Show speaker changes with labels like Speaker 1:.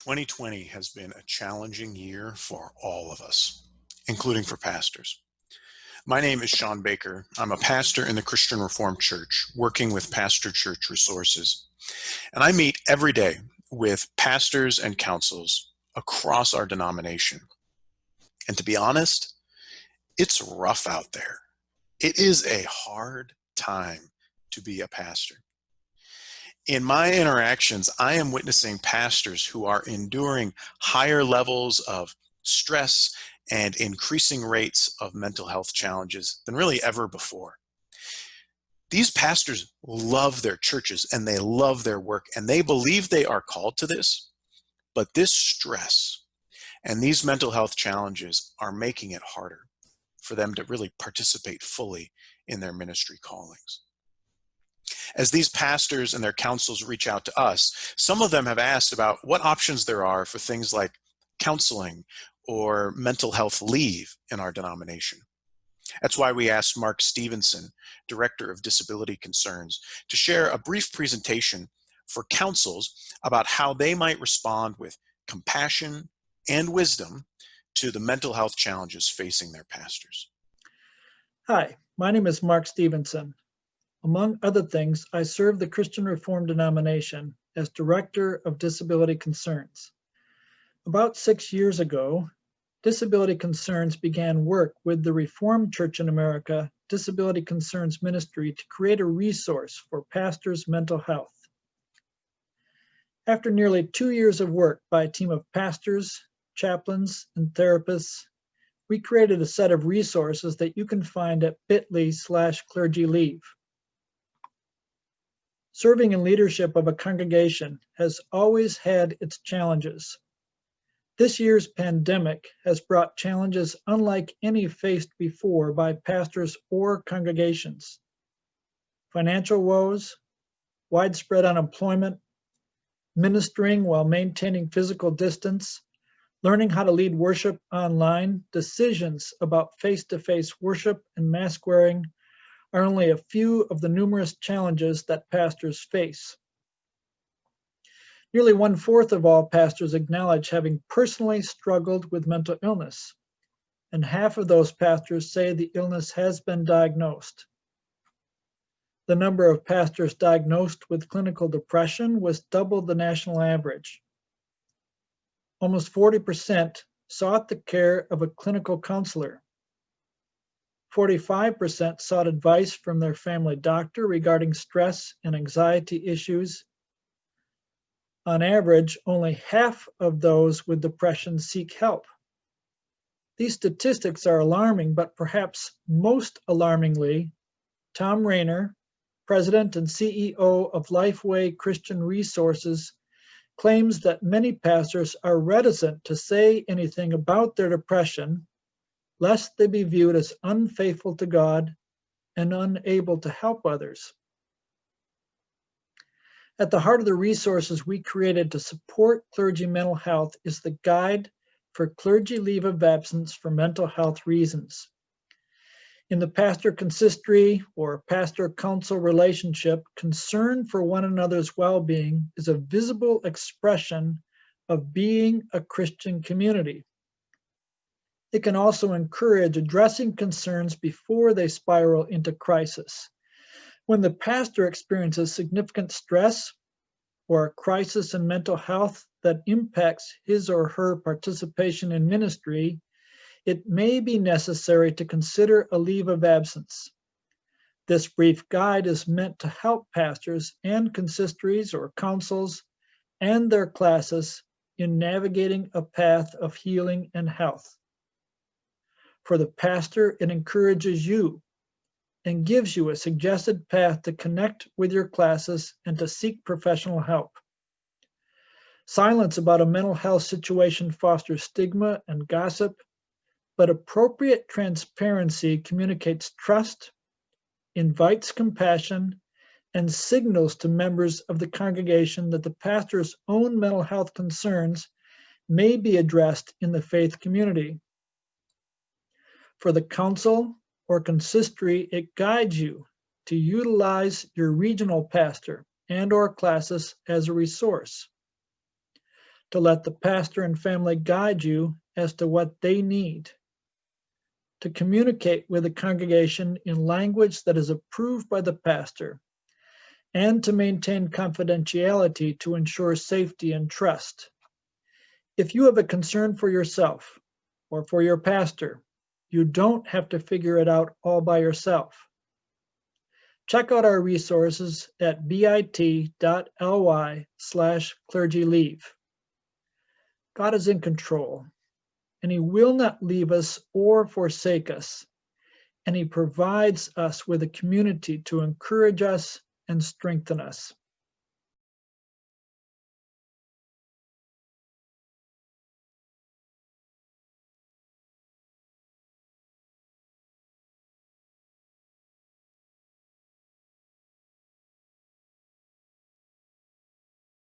Speaker 1: 2020 has been a challenging year for all of us, including for pastors. My name is Sean Baker. I'm a pastor in the Christian Reformed Church, working with Pastor Church Resources. And I meet every day with pastors and councils across our denomination. And to be honest, it's rough out there. It is a hard time to be a pastor. In my interactions, I am witnessing pastors who are enduring higher levels of stress and increasing rates of mental health challenges than really ever before. These pastors love their churches and they love their work and they believe they are called to this, but this stress and these mental health challenges are making it harder for them to really participate fully in their ministry callings. As these pastors and their councils reach out to us, some of them have asked about what options there are for things like counseling or mental health leave in our denomination. That's why we asked Mark Stevenson, Director of Disability Concerns, to share a brief presentation for councils about how they might respond with compassion and wisdom to the mental health challenges facing their pastors.
Speaker 2: Hi, my name is Mark Stevenson. Among other things, I serve the Christian Reformed denomination as Director of Disability Concerns. About 6 years ago, Disability Concerns began work with the Reformed Church in America Disability Concerns Ministry to create a resource for pastors' mental health. After nearly 2 years of work by a team of pastors, chaplains, and therapists, we created a set of resources that you can find at bit.ly/clergyleave. Serving in leadership of a congregation has always had its challenges. This year's pandemic has brought challenges unlike any faced before by pastors or congregations. Financial woes, widespread unemployment, ministering while maintaining physical distance, learning how to lead worship online, decisions about face-to-face worship and mask wearing are only a few of the numerous challenges that pastors face. Nearly 1/4 of all pastors acknowledge having personally struggled with mental illness, and half of those pastors say the illness has been diagnosed. The number of pastors diagnosed with clinical depression was double the national average. Almost 40% sought the care of a clinical counselor. 45% sought advice from their family doctor regarding stress and anxiety issues. On average, only half of those with depression seek help. These statistics are alarming, but perhaps most alarmingly, Tom Rayner, President and CEO of Lifeway Christian Resources, claims that many pastors are reticent to say anything about their depression, lest they be viewed as unfaithful to God and unable to help others. At the heart of the resources we created to support clergy mental health is the Guide for Clergy Leave of Absence for Mental Health Reasons. In the pastor consistory or pastor-council relationship, concern for one another's well-being is a visible expression of being a Christian community. It can also encourage addressing concerns before they spiral into crisis. When the pastor experiences significant stress or a crisis in mental health that impacts his or her participation in ministry, it may be necessary to consider a leave of absence. This brief guide is meant to help pastors and consistories or councils and their classes in navigating a path of healing and health. For the pastor, it encourages you and gives you a suggested path to connect with your classes and to seek professional help. Silence about a mental health situation fosters stigma and gossip, but appropriate transparency communicates trust, invites compassion, and signals to members of the congregation that the pastor's own mental health concerns may be addressed in the faith community. For the council or consistory, it guides you to utilize your regional pastor and/or classes as a resource. to let the pastor and family guide you as to what they need, to communicate with the congregation in language that is approved by the pastor, and to maintain confidentiality to ensure safety and trust. If you have a concern for yourself or for your pastor, you don't have to figure it out all by yourself. Check out our resources at bit.ly/clergyleave. God is in control, and He will not leave us or forsake us, and He provides us with a community to encourage us and strengthen us.